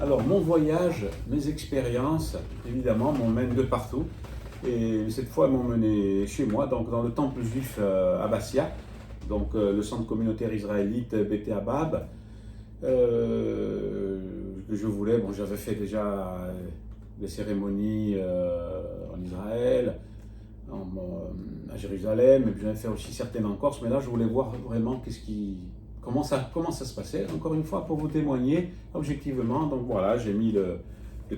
Alors, mon voyage, mes expériences, évidemment, m'emmènent de partout. Et cette fois, elles m'ont mené chez moi, donc dans le temple juif Abbassia, donc le centre communautaire israélite Beth Abab, que je voulais. Bon, j'avais fait déjà des cérémonies en Israël, à Jérusalem, et puis j'en ai fait aussi certaines en Corse, mais là, je voulais voir vraiment comment ça se passait. Encore une fois, pour vous témoigner objectivement. Donc voilà, j'ai mis le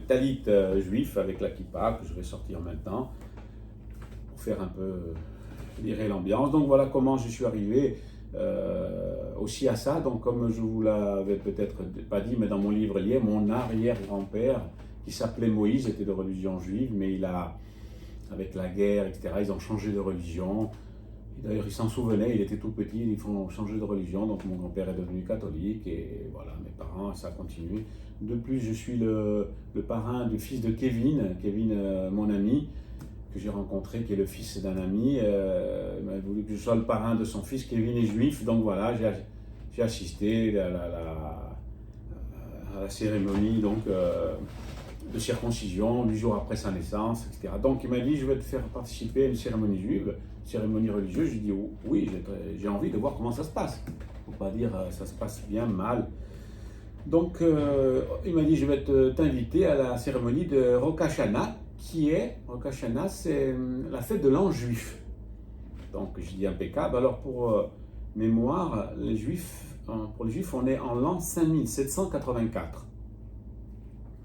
talit juif avec la kippa que je vais sortir maintenant pour faire un peu virer l'ambiance. Donc voilà comment je suis arrivé aussi à ça. Donc comme je vous l'avais peut-être pas dit, mais dans mon livre lié, mon arrière-grand-père qui s'appelait Moïse était de religion juive, mais avec la guerre, etc., ils ont changé de religion. D'ailleurs, il s'en souvenait, il était tout petit, ils font changer de religion, donc mon grand-père est devenu catholique, et voilà, mes parents, ça a continué. De plus, je suis le parrain du fils de Kevin, mon ami, que j'ai rencontré, qui est le fils d'un ami. Il m'a voulu que je sois le parrain de son fils. Kevin est juif, donc voilà, j'ai assisté à la cérémonie de circoncision, 8 jours après sa naissance, etc. Donc il m'a dit, je vais te faire participer à une cérémonie juive, cérémonie religieuse. J'ai dit, oui, j'ai envie de voir comment ça se passe. Il ne faut pas dire ça se passe bien, mal. Donc il m'a dit, je vais t'inviter à la cérémonie de Rosh Hashanah, Rosh Hashanah, c'est la fête de l'an juif. Donc je dis impeccable. Alors pour mémoire, pour les juifs, on est en l'an 5784.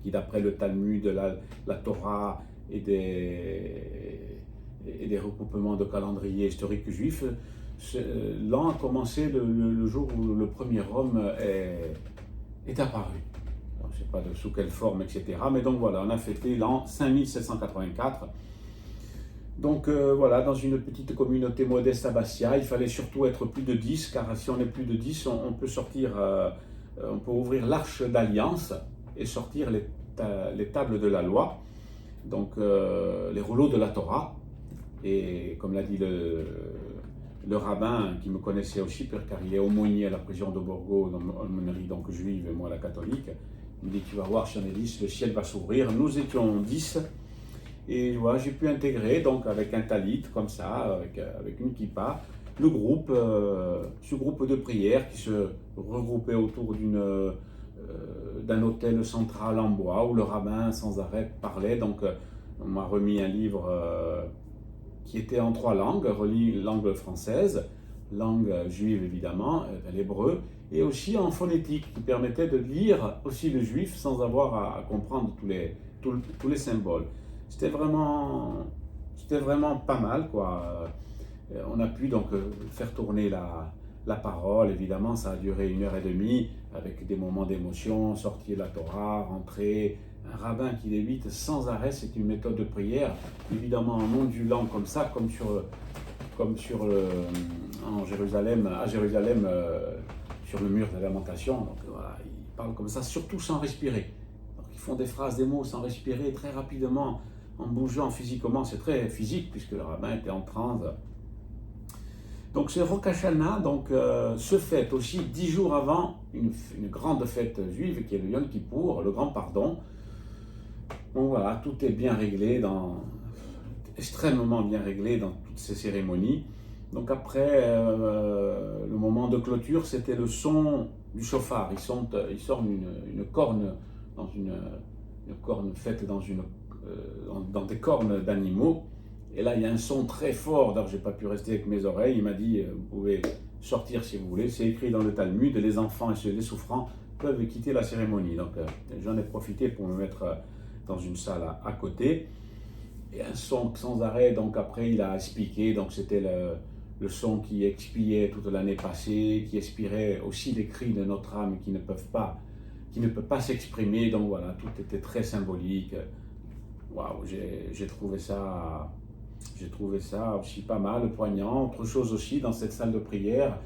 Qui d'après le Talmud, la Torah et des recoupements de calendrier historique juif, l'an a commencé le jour où le premier homme est apparu. Alors, je ne sais pas sous quelle forme, etc. Mais donc voilà, on a fêté l'an 5784. Donc voilà, dans une petite communauté modeste à Bastia, il fallait surtout être plus de 10, car si on est plus de 10, on peut sortir, on peut ouvrir l'arche d'alliance et sortir les tables de la loi, donc les rouleaux de la Torah. Et comme l'a dit le rabbin qui me connaissait aussi, car il est aumônier à la prison de Borgo, dans l'aumônerie donc juive et moi la catholique, il me dit, tu vas voir, si on est 10, le ciel va s'ouvrir. Nous étions 10, et voilà, j'ai pu intégrer donc avec un talit comme ça, avec une kippa, ce groupe de prière qui se regroupait autour d'un hôtel central en bois où le rabbin sans arrêt parlait. Donc on m'a remis un livre qui était en 3 langues, langue française, langue juive évidemment, l'hébreu, et aussi en phonétique, qui permettait de lire aussi le juif sans avoir à comprendre tous les symboles. C'était vraiment pas mal, quoi. On a pu donc faire tourner la parole. Évidemment, ça a duré 1h30 avec des moments d'émotion, sortir la Torah, rentrer, un rabbin qui débite sans arrêt. C'est une méthode de prière, évidemment en ondulant comme ça, comme à Jérusalem, sur le mur de la lamentation. Donc voilà, ils parlent comme ça, surtout sans respirer. Donc, ils font des phrases, des mots sans respirer, très rapidement, en bougeant physiquement. C'est très physique puisque le rabbin était en transe. Donc ce Rosh Hashanah se fête aussi 10 jours avant une grande fête juive qui est le Yom Kippour, le grand pardon. Donc voilà, tout est bien réglé, extrêmement bien réglé dans toutes ces cérémonies. Donc après, le moment de clôture, c'était le son du chauffard. Ils sortent une corne, une corne faite dans des cornes d'animaux. Et là, il y a un son très fort. Alors, je n'ai pas pu rester avec mes oreilles. Il m'a dit, vous pouvez sortir si vous voulez. C'est écrit dans le Talmud, les enfants et les souffrants peuvent quitter la cérémonie. Donc, j'en ai profité pour me mettre dans une salle à côté. Et un son sans arrêt. Donc, après, il a expliqué. Donc, c'était le son qui expiait toute l'année passée, qui expirait aussi les cris de notre âme qui ne peut pas s'exprimer. Donc, voilà, tout était très symbolique. Waouh, j'ai trouvé ça aussi pas mal, poignant. Autre chose aussi, dans cette salle de prière,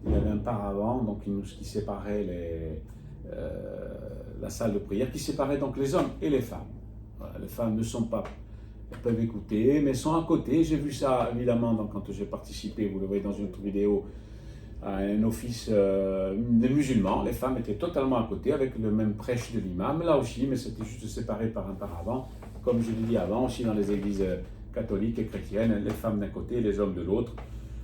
il y avait un paravent donc, qui séparait la salle de prière, qui séparait donc les hommes et les femmes. Voilà, les femmes elles peuvent écouter, mais sont à côté. J'ai vu ça évidemment donc, quand j'ai participé, vous le voyez dans une autre vidéo, à un office des musulmans. Les femmes étaient totalement à côté avec le même prêche de l'imam, là aussi, mais c'était juste séparé par un paravent. Comme je l'ai dit avant, aussi dans les églises catholiques et chrétiennes, les femmes d'un côté et les hommes de l'autre.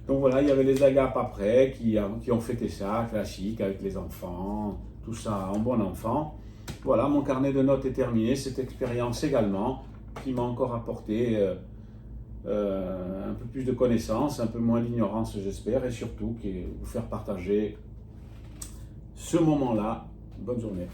Donc voilà, il y avait les agapes après qui ont fêté ça, classique, avec les enfants, tout ça en bon enfant. Voilà, mon carnet de notes est terminé, cette expérience également, qui m'a encore apporté un peu plus de connaissances, un peu moins d'ignorance j'espère, et surtout vous faire partager ce moment-là. Bonne journée.